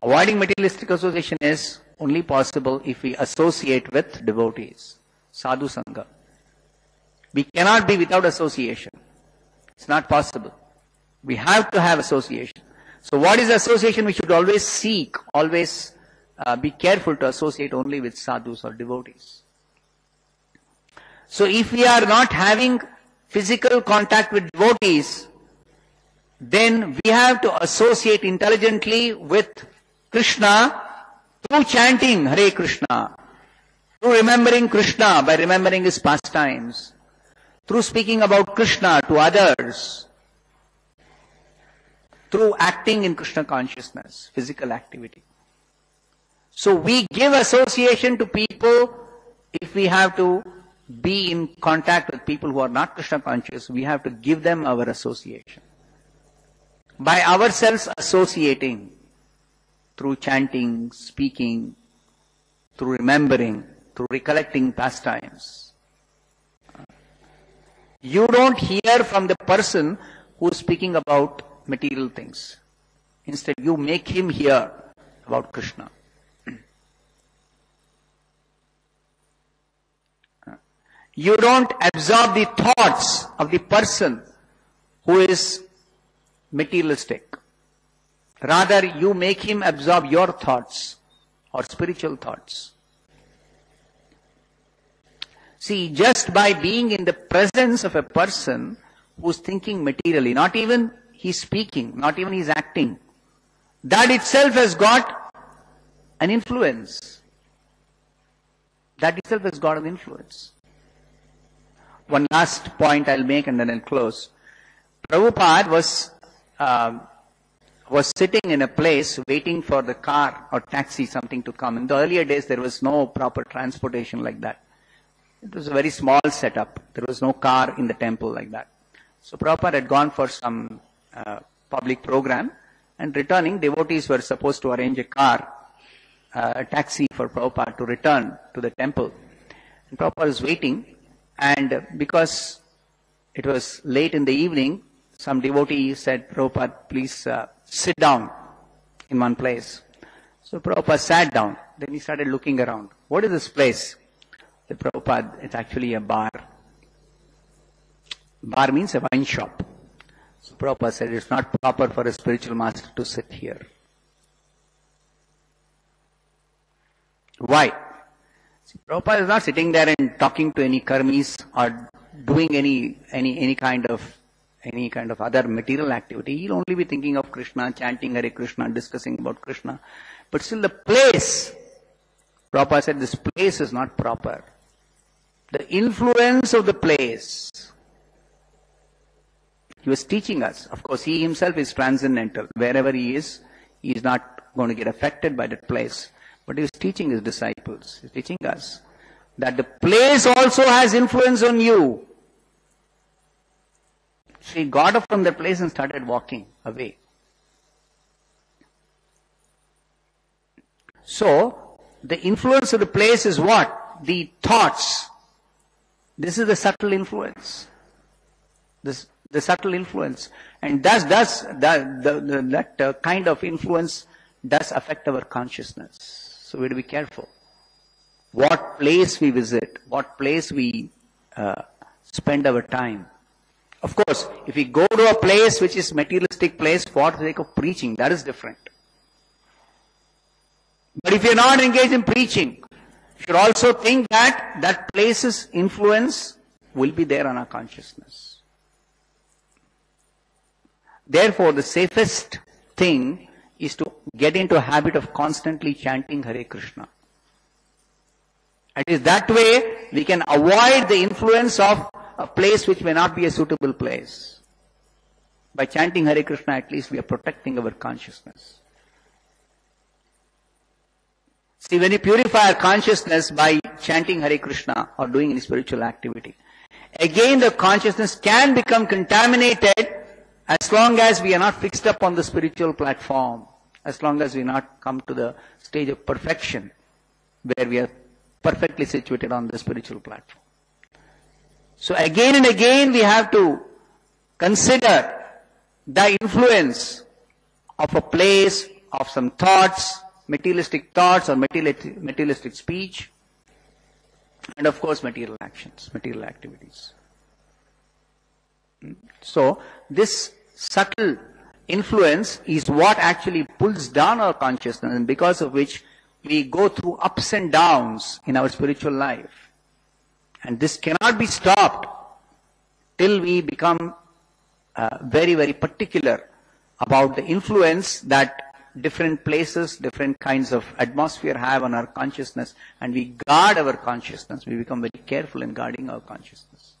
Avoiding materialistic association is only possible if we associate with devotees, sadhu sangha. We cannot be without association. It's not possible. We have to have association. So what is association? We should always seek, always be careful to associate only with sadhus or devotees. So if we are not having physical contact with devotees, then we have to associate intelligently with Krishna through chanting Hare Krishna, through remembering Krishna by remembering his pastimes, through speaking about Krishna to others, through acting in Krishna consciousness, physical activity. So we give association to people. If we have to be in contact with people who are not Krishna conscious, we have to give them our association. By ourselves associating, through chanting, speaking, through remembering, through recollecting pastimes. You don't hear from the person who is speaking about material things. Instead, you make him hear about Krishna. You don't absorb the thoughts of the person who is materialistic. Rather, you make him absorb your thoughts or spiritual thoughts. See, just by being in the presence of a person who's thinking materially, not even he's speaking, not even he's acting, that itself has got an influence. That itself has got an influence. One last point I'll make and then I'll close. Prabhupada was sitting in a place waiting for the car or taxi, something to come. In the earlier days, there was no proper transportation like that. It was a very small setup. There was no car in the temple like that. So Prabhupada had gone for some public program, and returning, devotees were supposed to arrange a car, a taxi for Prabhupada to return to the temple. And Prabhupada was waiting, and because it was late in the evening, some devotee said, Prabhupada, please sit down in one place. So Prabhupada sat down. Then he started looking around. What is this place? The Prabhupada, it's actually a bar. Bar means a wine shop. So Prabhupada said, it's not proper for a spiritual master to sit here. Why? See, Prabhupada is not sitting there and talking to any karmis or doing any kind of other material activity. He'll only be thinking of Krishna, chanting Hare Krishna, discussing about Krishna. But still the place, Prabhupada said, this place is not proper. The influence of the place. He was teaching us. Of course, he himself is transcendental. Wherever he is not going to get affected by that place. But he was teaching his disciples. He's teaching us that the place also has influence on you. So he got up from the place and started walking away. So, the influence of the place is what? The thoughts. This is the subtle influence. The subtle influence. And that kind of influence does affect our consciousness. So we have to be careful. What place we visit, what place we spend our time. Of course, if we go to a place which is materialistic place for the sake of preaching, that is different. But if you are not engaged in preaching, you should also think that that place's influence will be there on our consciousness. Therefore, the safest thing is to get into a habit of constantly chanting Hare Krishna. It is that way we can avoid the influence of a place which may not be a suitable place. By chanting Hare Krishna, at least we are protecting our consciousness. See, when you purify our consciousness by chanting Hare Krishna or doing any spiritual activity, again the consciousness can become contaminated as long as we are not fixed up on the spiritual platform, as long as we not come to the stage of perfection, where we are perfectly situated on the spiritual platform. So again and again we have to consider the influence of a place of some thoughts or materialistic speech, and of course material actions, material activities. So this subtle influence is what actually pulls down our consciousness, and because of which we go through ups and downs in our spiritual life. And this cannot be stopped till we become very, very particular about the influence that different places, different kinds of atmosphere have on our consciousness, and we guard our consciousness. We become very careful in guarding our consciousness.